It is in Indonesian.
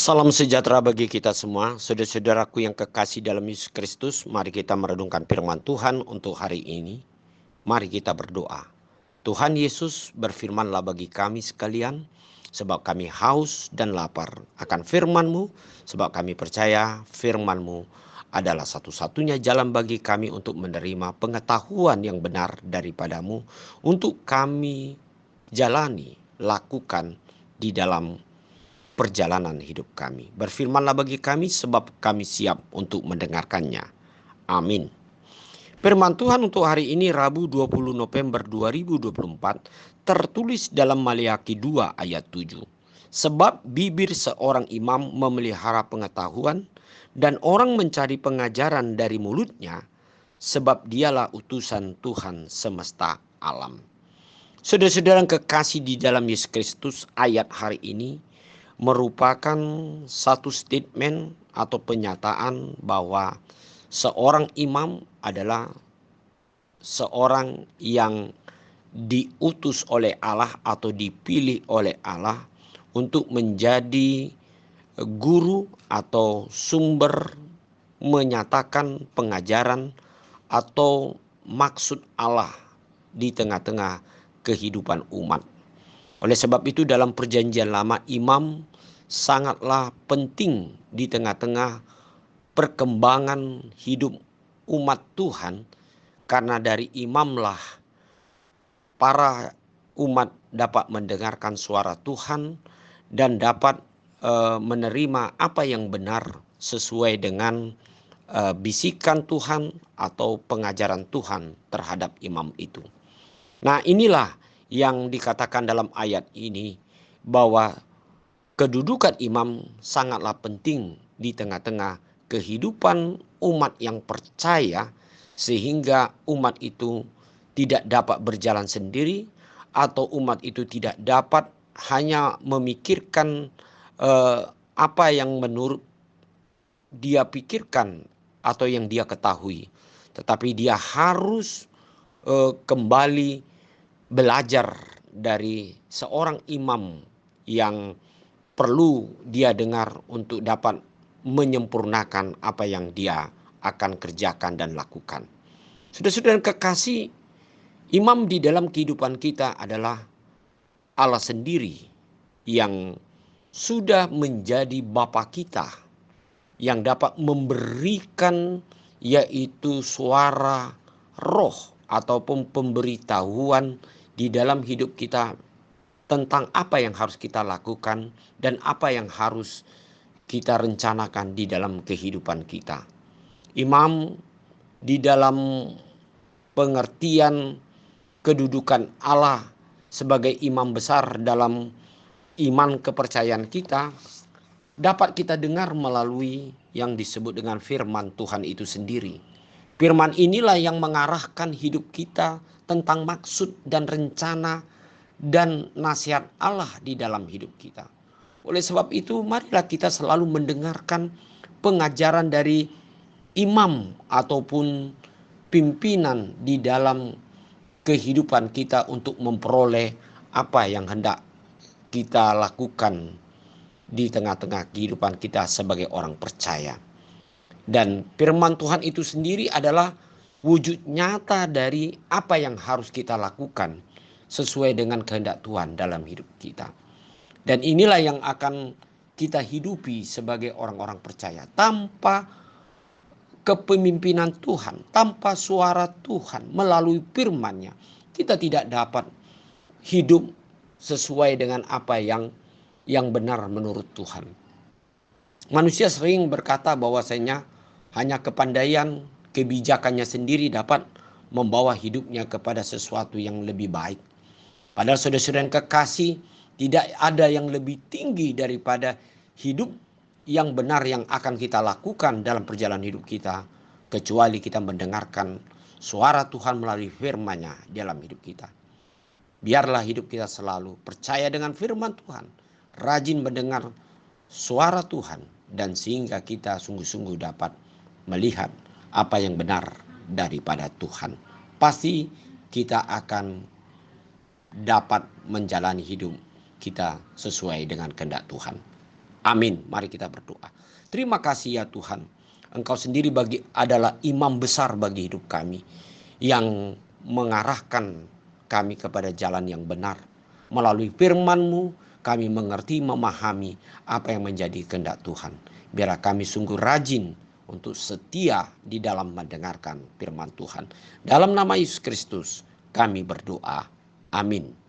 Salam sejahtera bagi kita semua, saudara-saudaraku yang kekasih dalam Yesus Kristus. Mari kita merenungkan firman Tuhan untuk hari ini. Mari kita berdoa. Tuhan Yesus, berfirmanlah bagi kami sekalian, sebab kami haus dan lapar akan firman-Mu, sebab kami percaya firman-Mu adalah satu-satunya jalan bagi kami untuk menerima pengetahuan yang benar daripada-Mu, untuk kami jalani, lakukan di dalam perjalanan hidup kami. Berfirmanlah bagi kami sebab kami siap untuk mendengarkannya. Amin. Firman Tuhan untuk hari ini Rabu 20 November 2024 tertulis dalam Maleakhi 2 ayat 7. Sebab bibir seorang imam memelihara pengetahuan dan orang mencari pengajaran dari mulutnya, sebab dialah utusan Tuhan semesta alam. Saudara-saudara yang kekasih di dalam Yesus Kristus, ayat hari ini merupakan satu statement atau pernyataan bahwa seorang imam adalah seorang yang diutus oleh Allah atau dipilih oleh Allah untuk menjadi guru atau sumber menyatakan pengajaran atau maksud Allah di tengah-tengah kehidupan umat. Oleh sebab itu dalam perjanjian lama imam sangatlah penting di tengah-tengah perkembangan hidup umat Tuhan, karena dari imamlah para umat dapat mendengarkan suara Tuhan dan dapat menerima apa yang benar sesuai dengan bisikan Tuhan atau pengajaran Tuhan terhadap imam itu. Nah, inilah yang dikatakan dalam ayat ini bahwa kedudukan imam sangatlah penting di tengah-tengah kehidupan umat yang percaya, sehingga umat itu tidak dapat berjalan sendiri atau umat itu tidak dapat hanya memikirkan apa yang menurut dia pikirkan atau yang dia ketahui, tetapi dia harus kembali belajar dari seorang imam yang perlu dia dengar untuk dapat menyempurnakan apa yang dia akan kerjakan dan lakukan. Saudara-saudara kekasih, imam di dalam kehidupan kita adalah Allah sendiri yang sudah menjadi Bapa kita, yang dapat memberikan yaitu suara roh ataupun pemberitahuan di dalam hidup kita tentang apa yang harus kita lakukan dan apa yang harus kita rencanakan di dalam kehidupan kita. Imam di dalam pengertian kedudukan Allah sebagai imam besar dalam iman kepercayaan kita dapat kita dengar melalui yang disebut dengan firman Tuhan itu sendiri. Firman inilah yang mengarahkan hidup kita tentang maksud dan rencana dan nasihat Allah di dalam hidup kita. Oleh sebab itu, marilah kita selalu mendengarkan pengajaran dari imam ataupun pimpinan di dalam kehidupan kita untuk memperoleh apa yang hendak kita lakukan di tengah-tengah kehidupan kita sebagai orang percaya. Dan firman Tuhan itu sendiri adalah wujud nyata dari apa yang harus kita lakukan sesuai dengan kehendak Tuhan dalam hidup kita. Dan inilah yang akan kita hidupi sebagai orang-orang percaya. Tanpa kepemimpinan Tuhan, tanpa suara Tuhan melalui firman-Nya, kita tidak dapat hidup sesuai dengan apa yang benar menurut Tuhan. Manusia sering berkata bahwasanya hanya kepandaian, kebijakannya sendiri dapat membawa hidupnya kepada sesuatu yang lebih baik. Padahal saudara-saudara yang kekasih, tidak ada yang lebih tinggi daripada hidup yang benar yang akan kita lakukan dalam perjalanan hidup kita, kecuali kita mendengarkan suara Tuhan melalui firman-Nya dalam hidup kita. Biarlah hidup kita selalu percaya dengan firman Tuhan, rajin mendengar suara Tuhan, dan sehingga kita sungguh-sungguh dapat melihat apa yang benar daripada Tuhan. Pasti kita akan dapat menjalani hidup kita sesuai dengan kehendak Tuhan. Amin. Mari kita berdoa. Terima kasih ya Tuhan. Engkau sendiri adalah imam besar bagi hidup kami, yang mengarahkan kami kepada jalan yang benar. Melalui firman-Mu kami mengerti, memahami apa yang menjadi kehendak Tuhan. Biar kami sungguh rajin untuk setia di dalam mendengarkan firman Tuhan. Dalam nama Yesus Kristus kami berdoa. Amin.